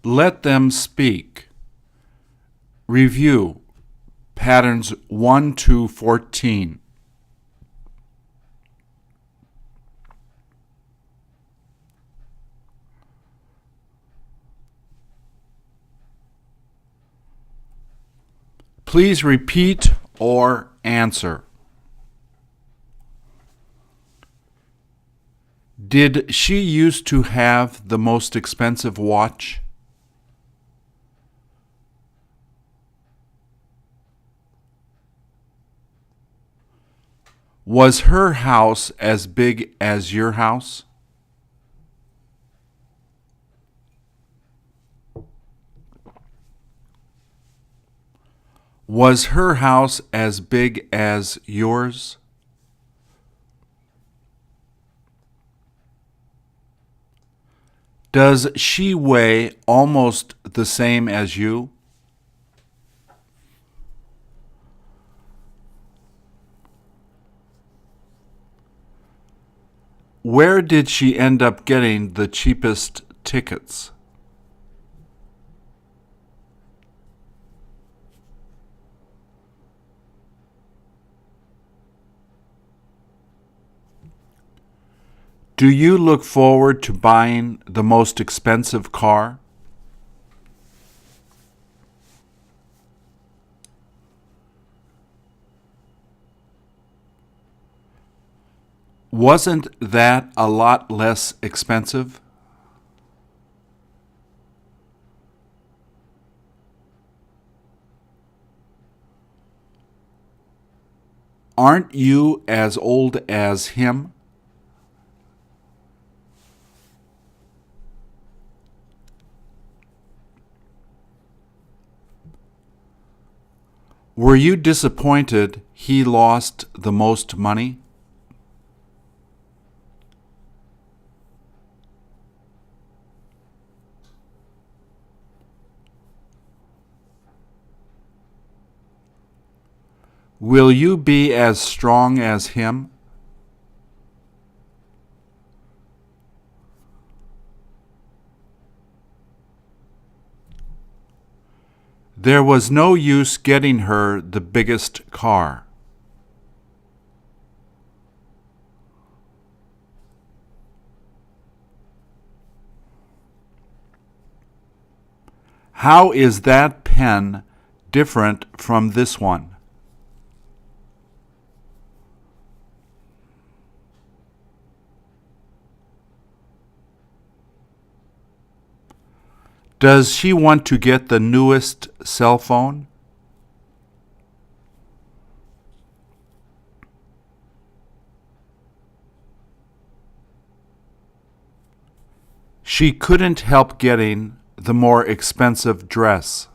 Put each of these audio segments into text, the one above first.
Let them speak. Review patterns 1 to 14. Please repeat or answer. Did she used to have the most expensive watch? Was her house as big as your house? Was her house as big as yours? Does she weigh almost the same as you? Where did she end up getting the cheapest tickets? Do you look forward to buying the most expensive car? Wasn't that a lot less expensive? Aren't you as old as him? Were you disappointed he lost the most money? Will you be as strong as him? There was no use getting her the biggest car. How is that pen different from this one? Does she want to get the newest cell phone? She couldn't help getting the more expensive dress.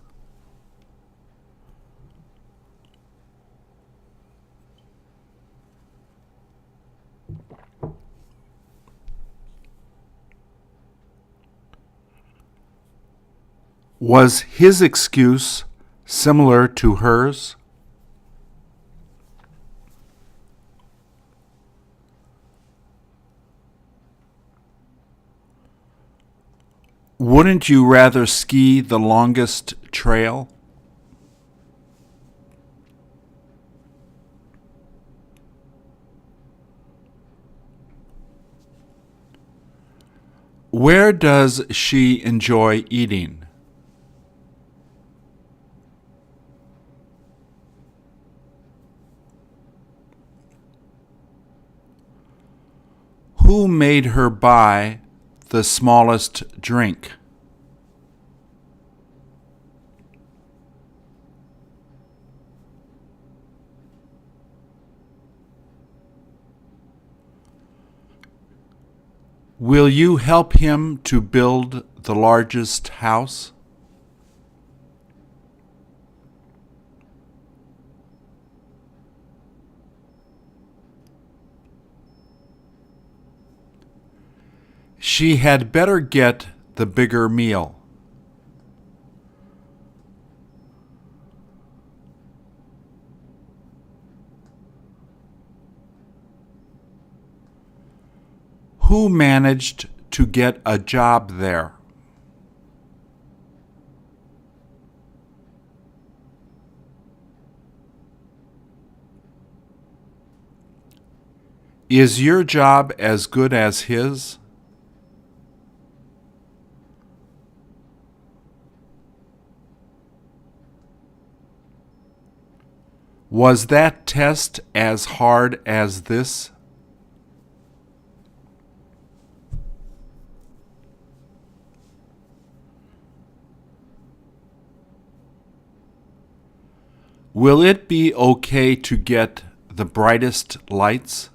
Was his excuse similar to hers? Wouldn't you rather ski the longest trail? Where does she enjoy eating? Who made her buy the smallest drink? Will you help him to build the largest house? She had better get the bigger meal. Who managed to get a job there? Is your job as good as his? Was that test as hard as this? Will it be okay to get the brightest lights?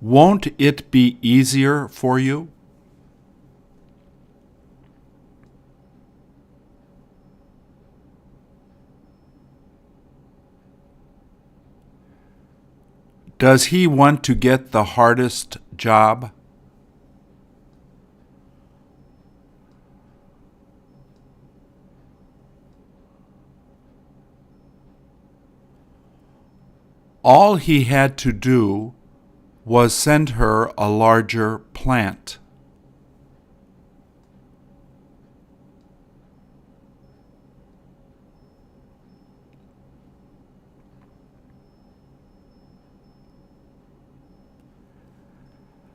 Won't it be easier for you? Does he want to get the hardest job? All he had to do was send her a larger plant.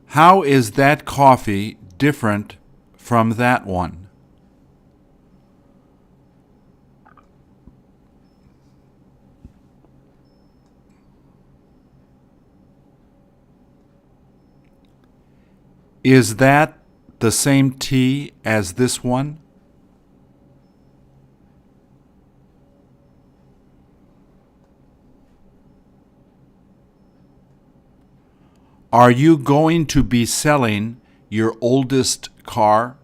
How is that coffee different from that one? Is that the same tea as this one? Are you going to be selling your oldest car?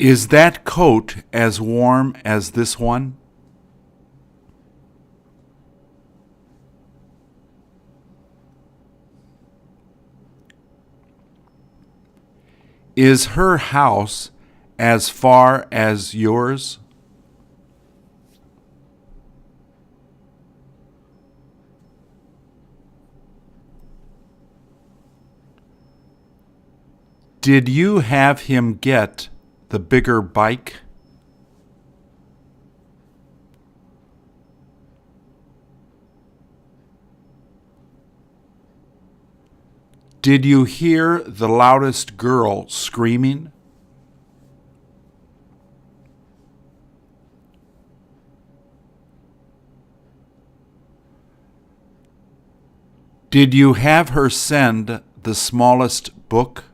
Is that coat as warm as this one? Is her house as far as yours? Did you have him get the bigger bike? Did you hear the loudest girl screaming? Did you have her send the smallest book?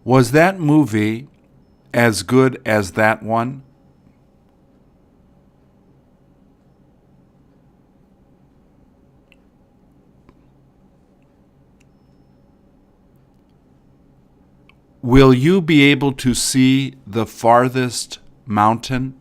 Was that movie as good as that one? Will you be able to see the farthest mountain?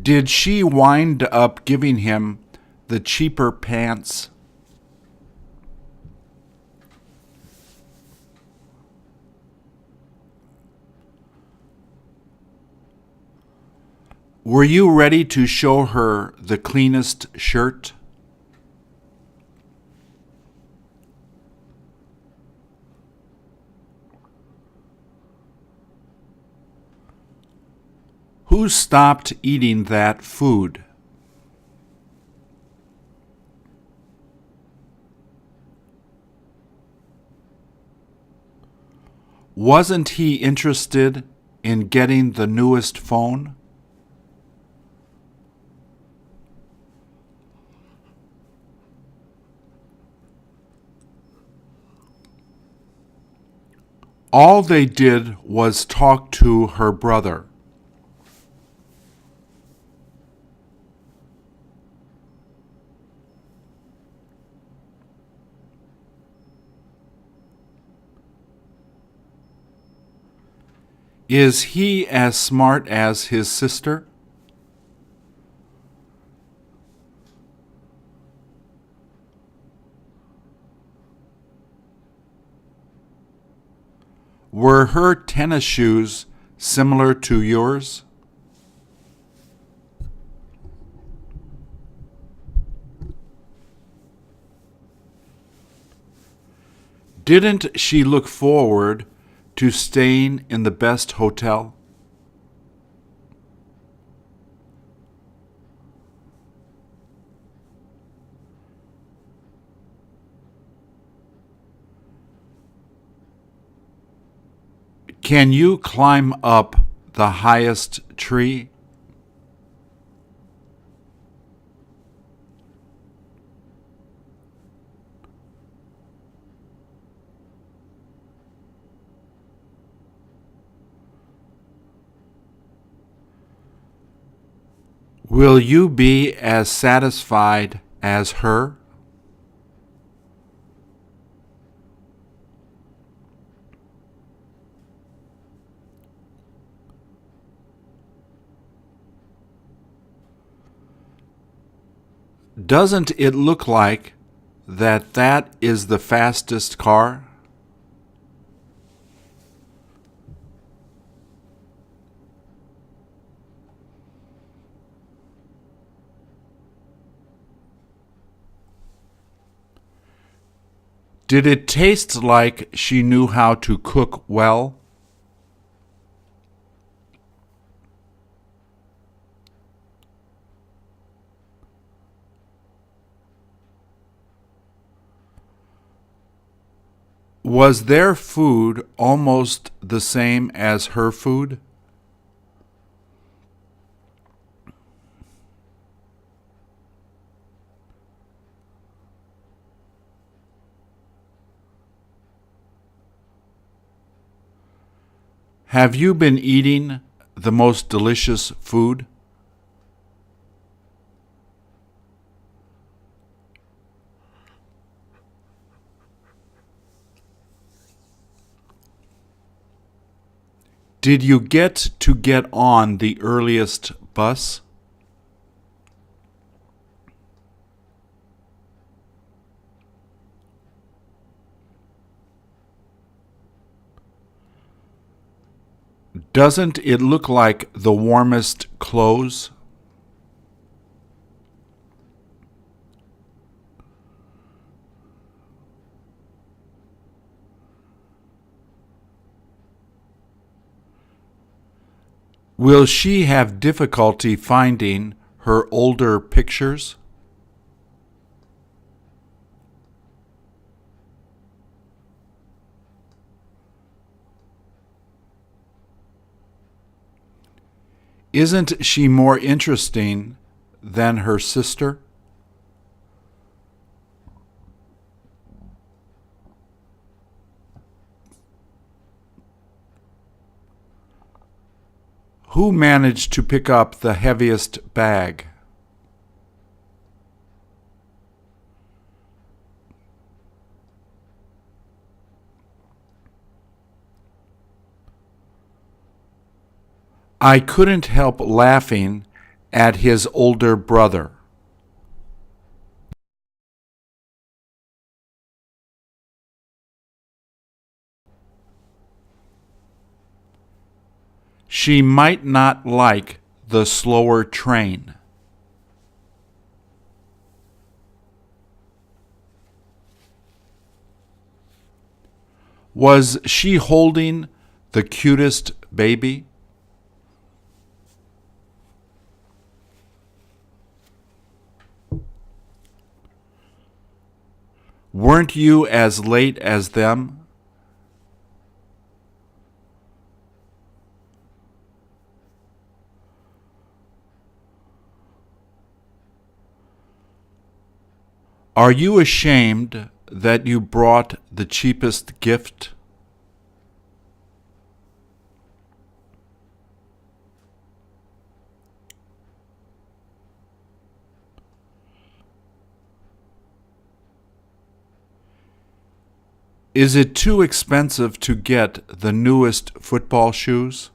Did she wind up giving him the cheaper pants? Were you ready to show her the cleanest shirt? Who stopped eating that food? Wasn't he interested in getting the newest phone? All they did was talk to her brother. Is he as smart as his sister? Were her tennis shoes similar to yours? Didn't she look forward to staying in the best hotel? Can you climb up the highest tree? Will you be as satisfied as her? Doesn't it look like that is the fastest car? Did it taste like she knew how to cook well? Was their food almost the same as her food? Have you been eating the most delicious food? Did you get on the earliest bus? Doesn't it look like the warmest clothes? Will she have difficulty finding her older pictures? Isn't she more interesting than her sister? Who managed to pick up the heaviest bag? I couldn't help laughing at his older brother. She might not like the slower train. Was she holding the cutest baby? Weren't you as late as them? Are you ashamed that you brought the cheapest gift? Is it too expensive to get the newest football shoes?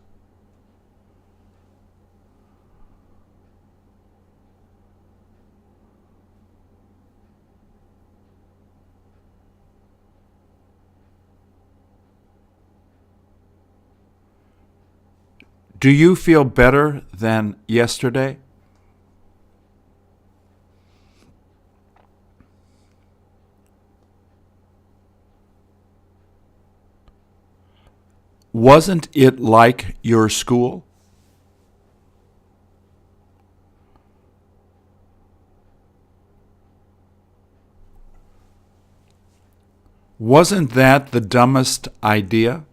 Do you feel better than yesterday? Wasn't it like your school? Wasn't that the dumbest idea?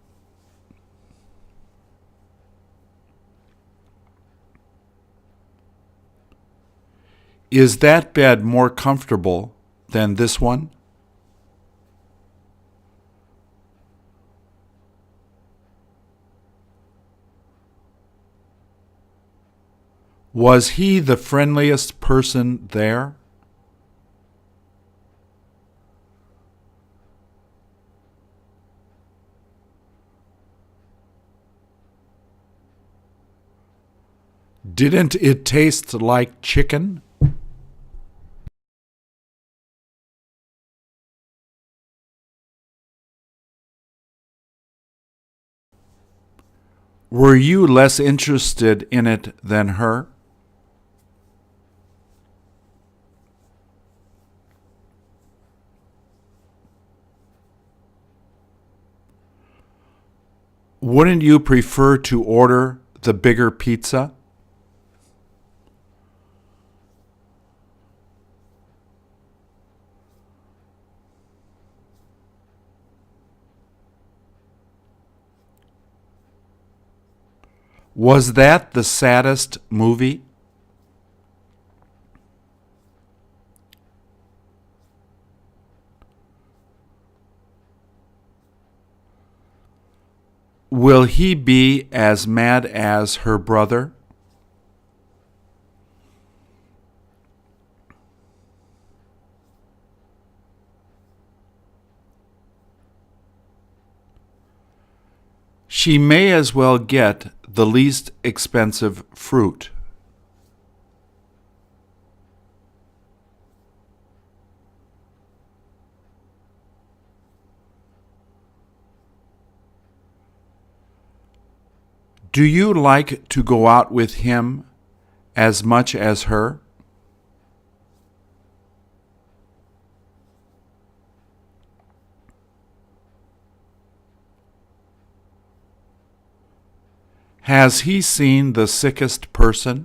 Is that bed more comfortable than this one? Was he the friendliest person there? Didn't it taste like chicken? Were you less interested in it than her? Wouldn't you prefer to order the bigger pizza? Was that the saddest movie? Will he be as mad as her brother? She may as well get the least expensive fruit. Do you like to go out with him as much as her? Has he seen the sickest person?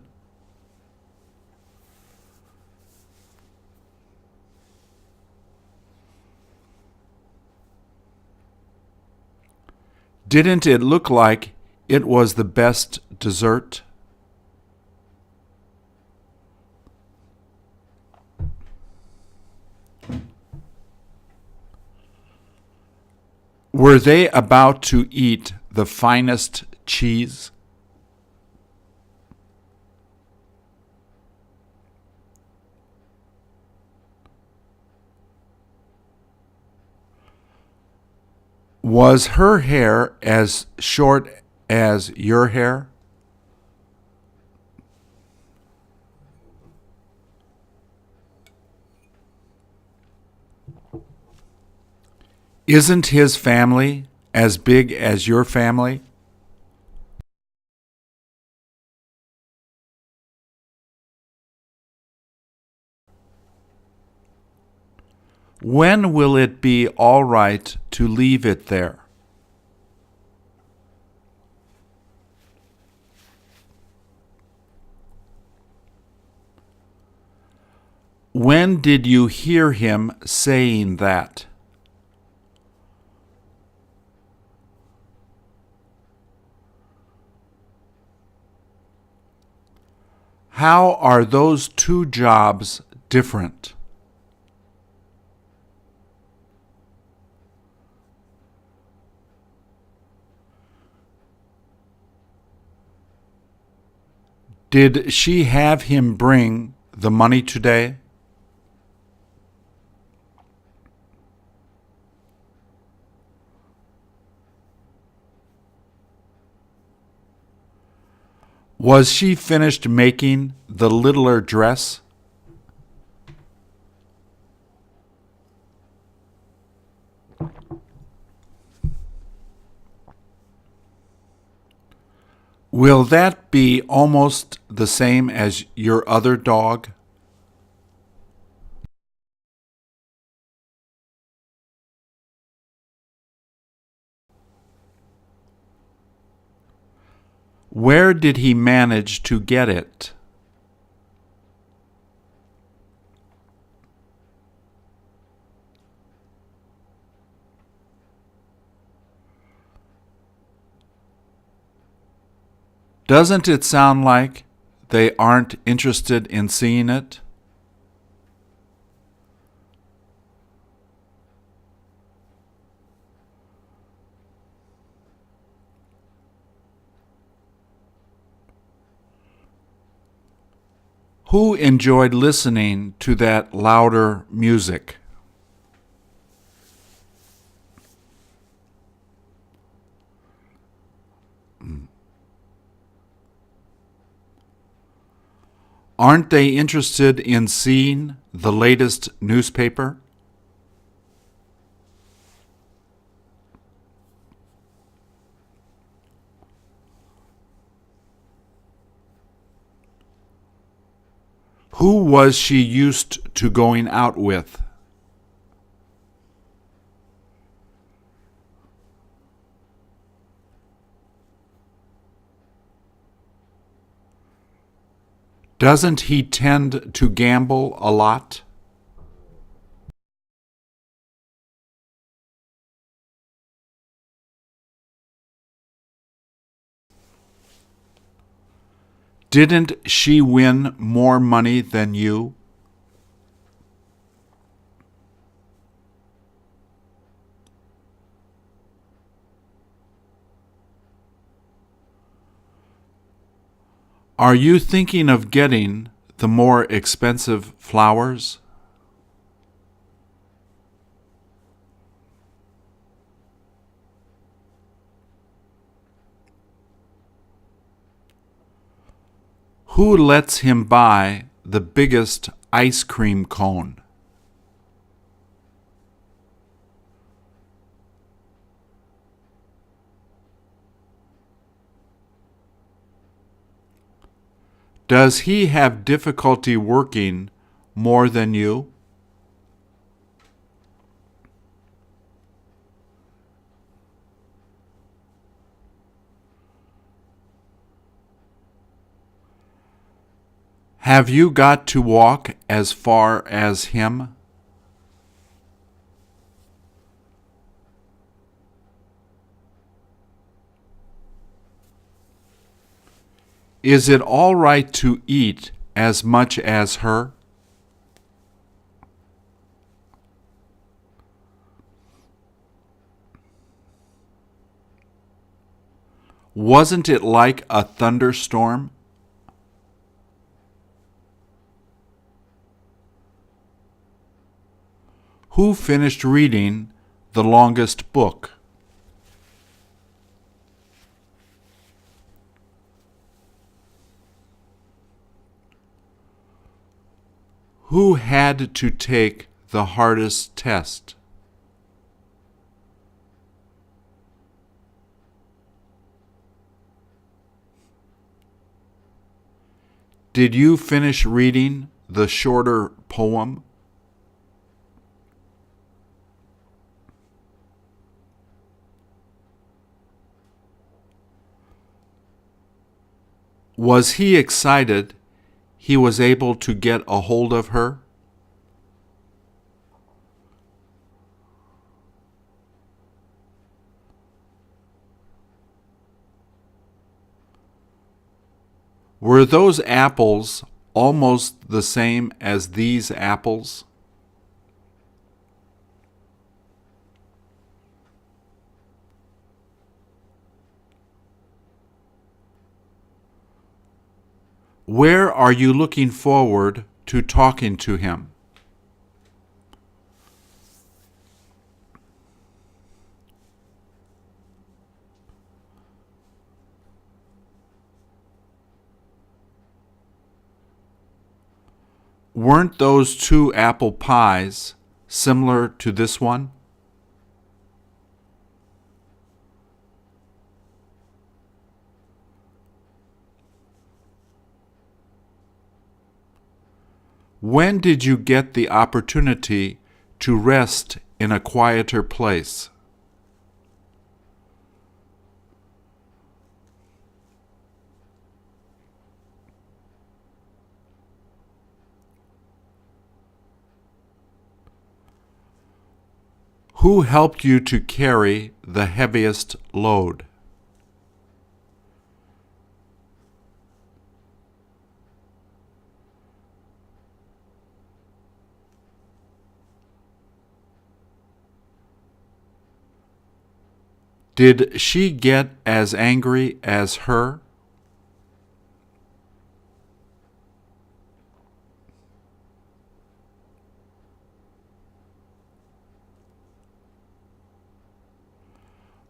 Didn't it look like it was the best dessert? Were they about to eat the finest cheese? Was her hair as short as your hair? Isn't his family as big as your family? When will it be all right to leave it there? When did you hear him saying that? How are those two jobs different? Did she have him bring the money today? Was she finished making the littler dress? Will that be almost the same as your other dog? Where did he manage to get it? Doesn't it sound like they aren't interested in seeing it? Who enjoyed listening to that louder music? Aren't they interested in seeing the latest newspaper? Who was she used to going out with? Doesn't he tend to gamble a lot? Didn't she win more money than you? Are you thinking of getting the more expensive flowers? Who lets him buy the biggest ice cream cone? Does he have difficulty working more than you? Have you got to walk as far as him? Is it all right to eat as much as her? Wasn't it like a thunderstorm? Who finished reading the longest book? Who had to take the hardest test? Did you finish reading the shorter poem? Was he excited he was able to get a hold of her? Were those apples almost the same as these apples? Where are you looking forward to talking to him? Weren't those two apple pies similar to this one? When did you get the opportunity to rest in a quieter place? Who helped you to carry the heaviest load? Did she get as angry as her?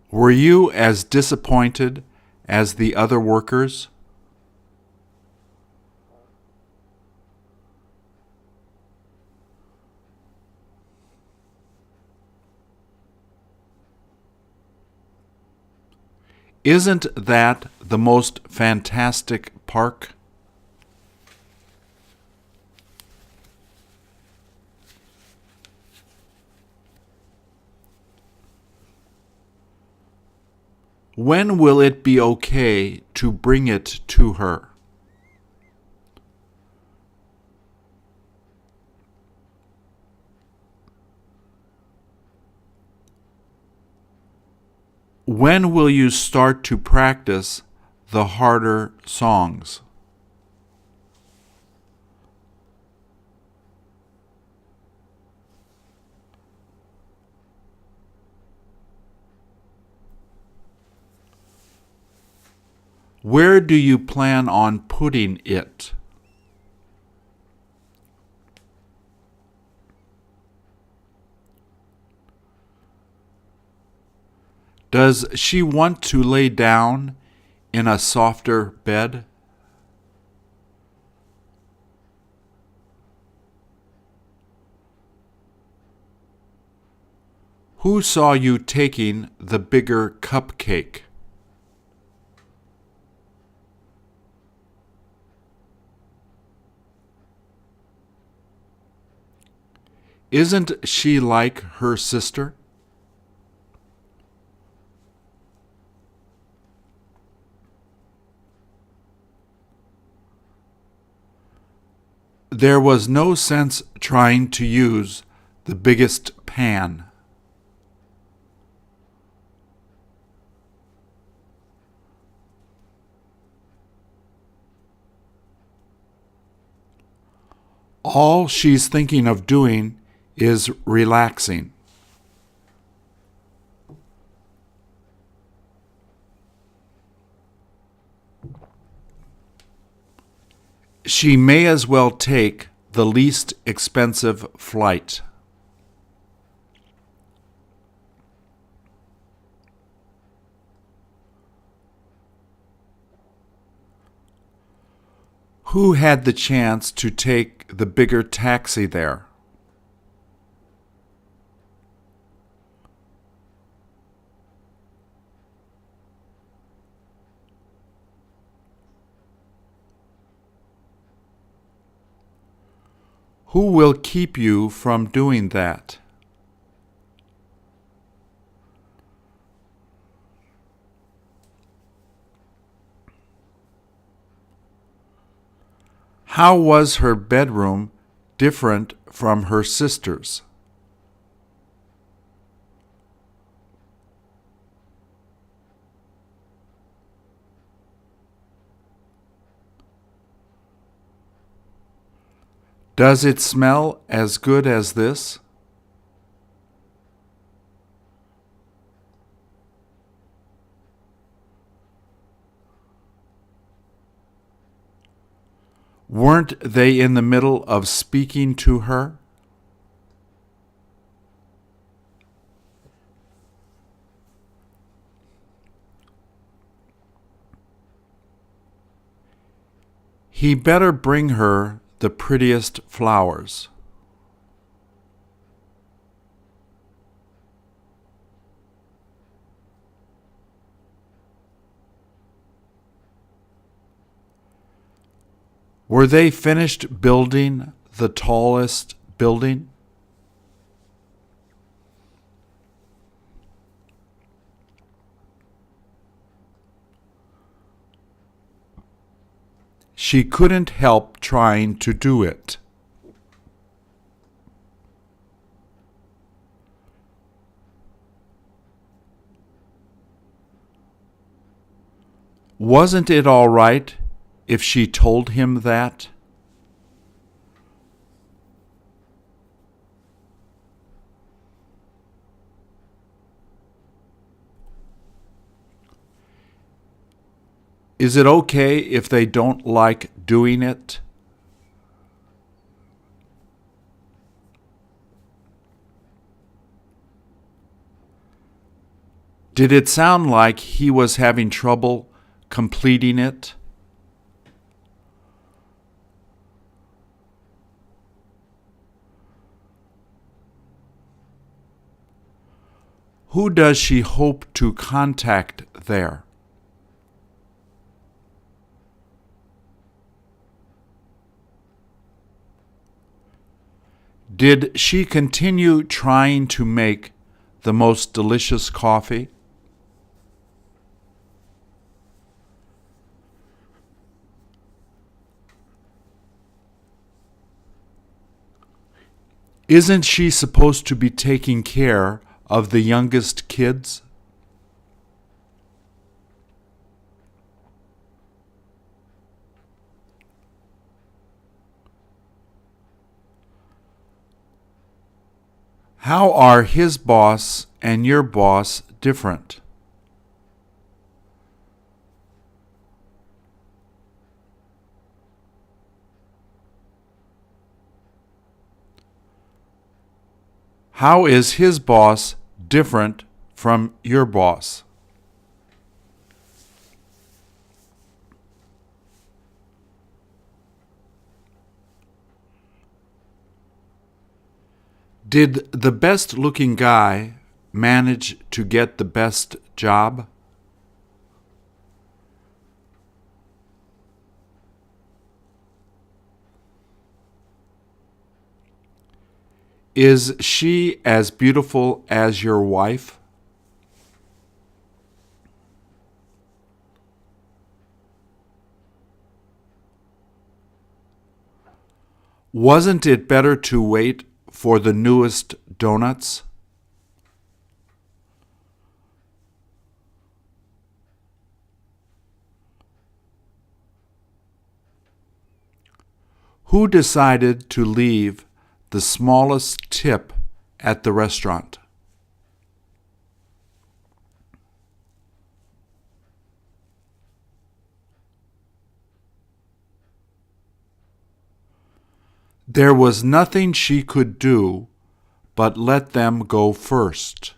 Were you as disappointed as the other workers? Isn't that the most fantastic park? When will it be okay to bring it to her? When will you start to practice the harder songs? Where do you plan on putting it? Does she want to lay down in a softer bed? Who saw you taking the bigger cupcake? Isn't she like her sister? There was no sense trying to use the biggest pan. All she's thinking of doing is relaxing. She may as well take the least expensive flight. Who had the chance to take the bigger taxi there? Who will keep you from doing that? How was her bedroom different from her sister's? Does it smell as good as this? Weren't they in the middle of speaking to her? He better bring her the prettiest flowers. Were they finished building the tallest building? She couldn't help trying to do it. Wasn't it all right if she told him that? Is it okay if they don't like doing it? Did it sound like he was having trouble completing it? Who does she hope to contact there? Did she continue trying to make the most delicious coffee? Isn't she supposed to be taking care of the youngest kids? How are his boss and your boss different? How is his boss different from your boss? Did the best looking guy manage to get the best job? Is she as beautiful as your wife? Wasn't it better to wait for the newest donuts? Who decided to leave the smallest tip at the restaurant? There was nothing she could do but let them go first.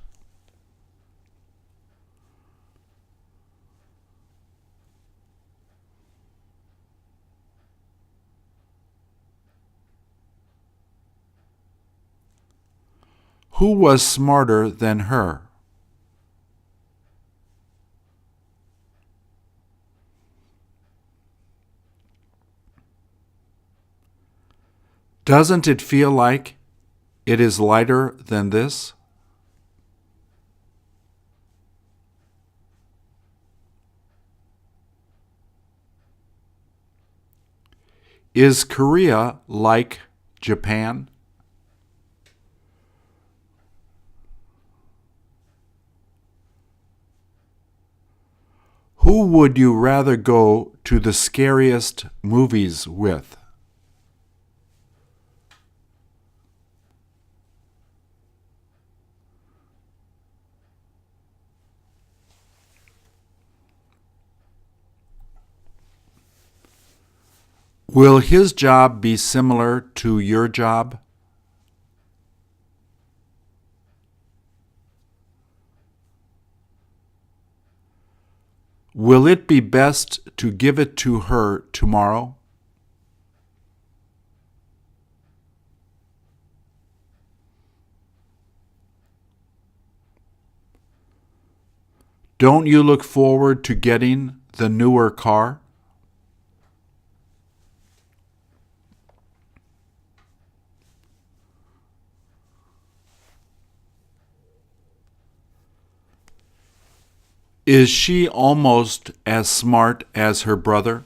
Who was smarter than her? Doesn't it feel like it is lighter than this? Is Korea like Japan? Who would you rather go to the scariest movies with? Will his job be similar to your job? Will it be best to give it to her tomorrow? Don't you look forward to getting the newer car? Is she almost as smart as her brother?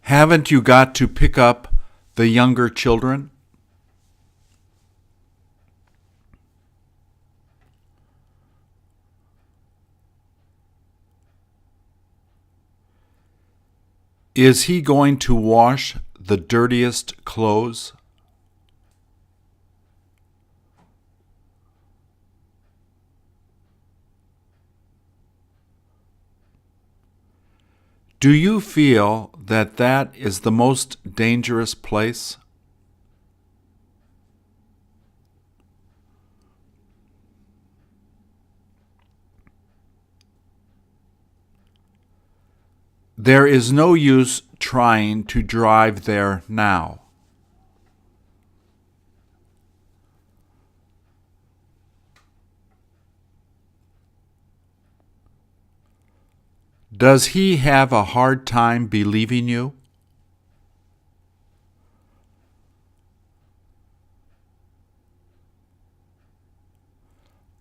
Haven't you got to pick up the younger children? Is he going to wash the dirtiest clothes? Do you feel that that is the most dangerous place? There is no use trying to drive there now. Does he have a hard time believing you?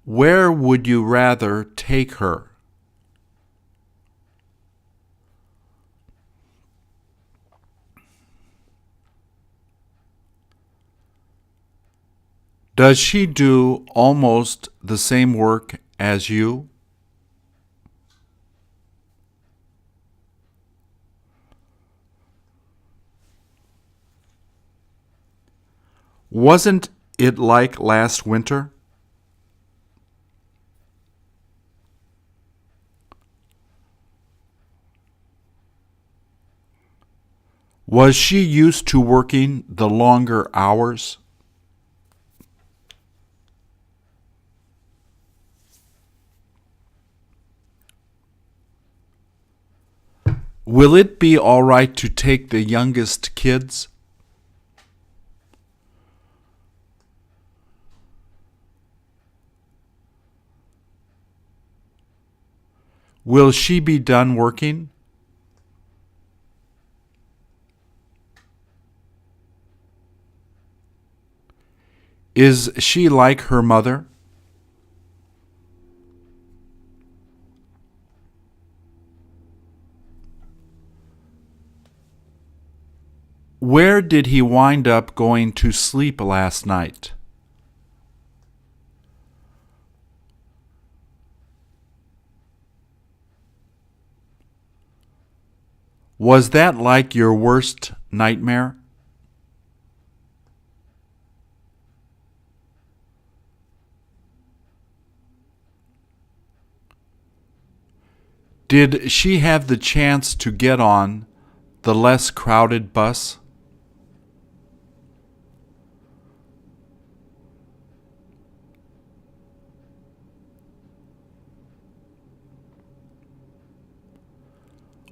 Where would you rather take her? Does she do almost the same work as you? Wasn't it like last winter? Was she used to working the longer hours? Will it be all right to take the youngest kids? Will she be done working? Is she like her mother? Where did he wind up going to sleep last night? Was that like your worst nightmare? Did she have the chance to get on the less crowded bus?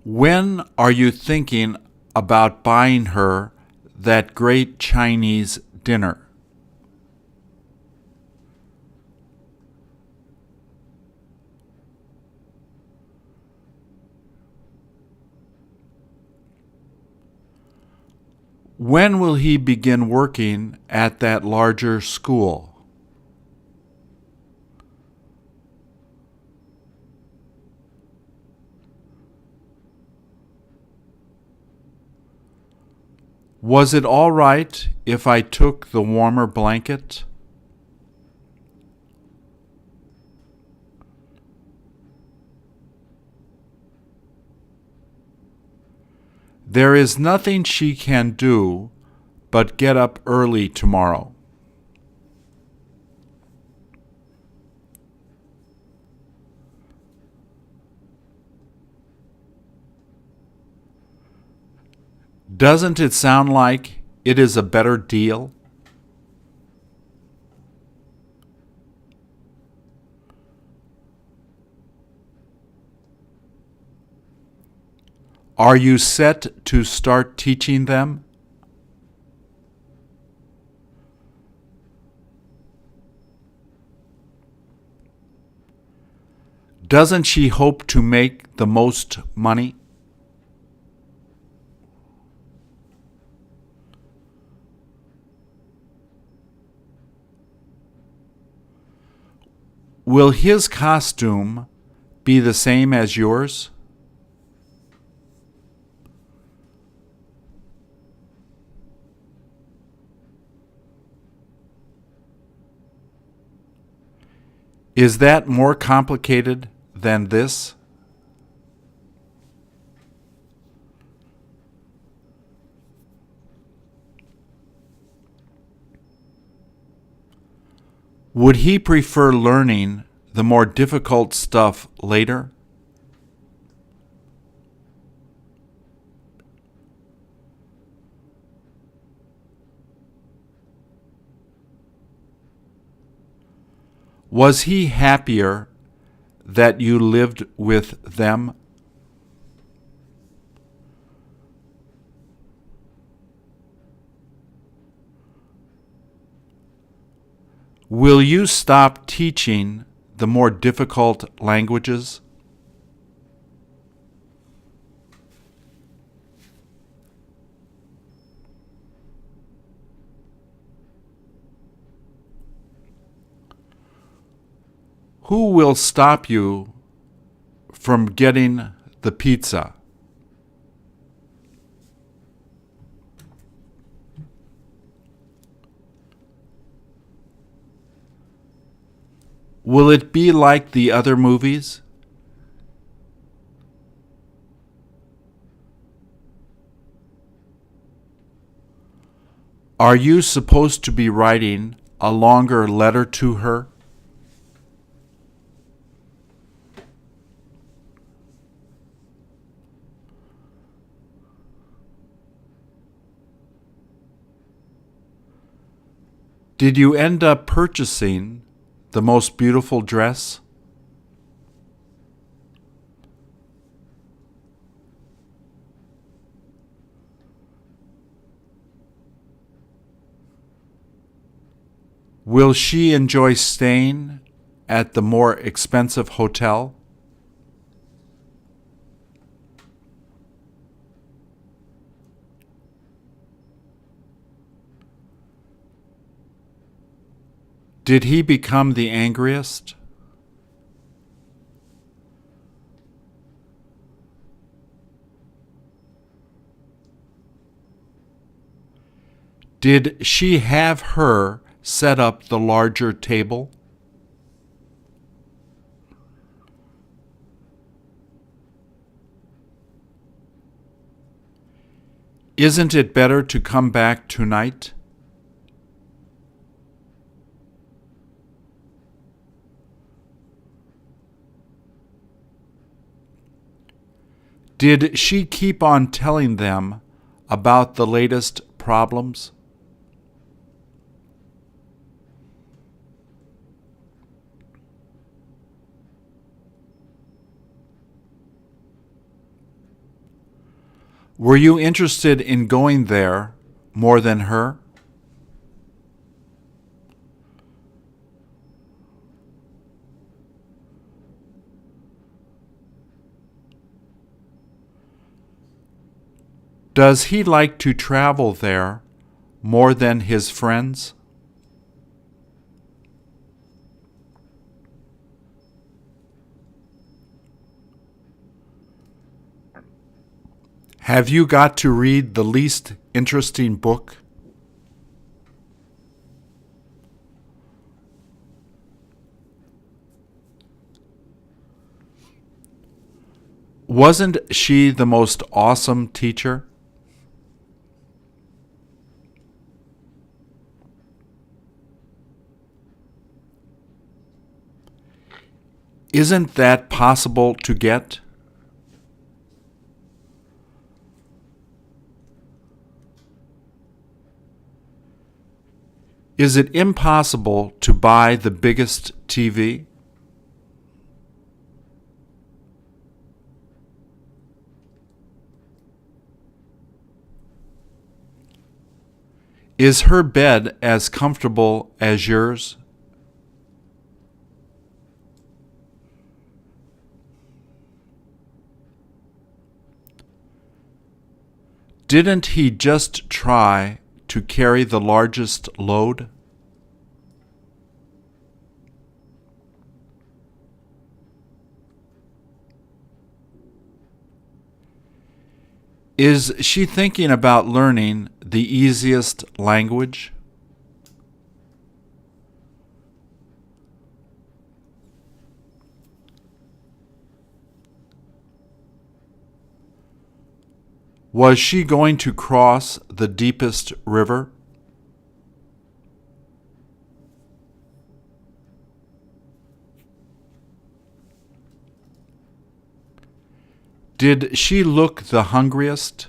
When are you thinking about buying her that great Chinese dinner? When will he begin working at that larger school? Was it all right if I took the warmer blanket? There is nothing she can do but get up early tomorrow. Doesn't it sound like it is a better deal? Are you set to start teaching them? Doesn't she hope to make the most money? Will his costume be the same as yours? Is that more complicated than this? Would he prefer learning the more difficult stuff later? Was he happier that you lived with them? Will you stop teaching the more difficult languages? Who will stop you from getting the pizza? Will it be like the other movies? Are you supposed to be writing a longer letter to her? Did you end up purchasing the most beautiful dress? Will she enjoy staying at the more expensive hotel? Did he become the angriest? Did she have her set up the larger table? Isn't it better to come back tonight? Did she keep on telling them about the latest problems? Were you interested in going there more than her? Does he like to travel there more than his friends? Have you got to read the least interesting book? Wasn't she the most awesome teacher? Isn't that possible to get? Is it impossible to buy the biggest TV? Is her bed as comfortable as yours? Didn't he just try to carry the largest load? Is she thinking about learning the easiest language? Was she going to cross the deepest river? Did she look the hungriest?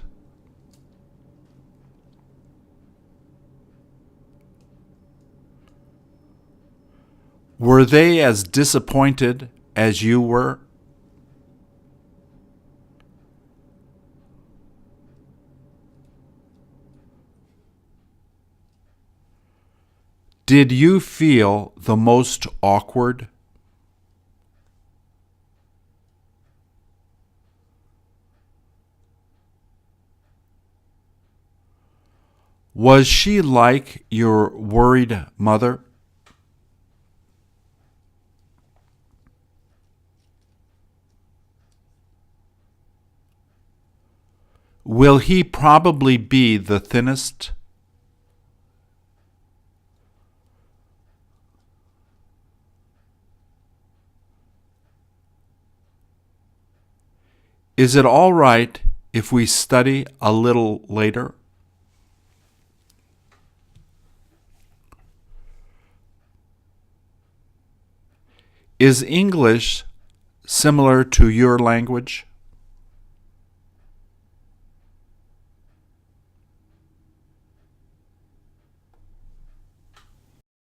Were they as disappointed as you were? Did you feel the most awkward? Was she like your worried mother? Will he probably be the thinnest? Is it all right if we study a little later? Is English similar to your language?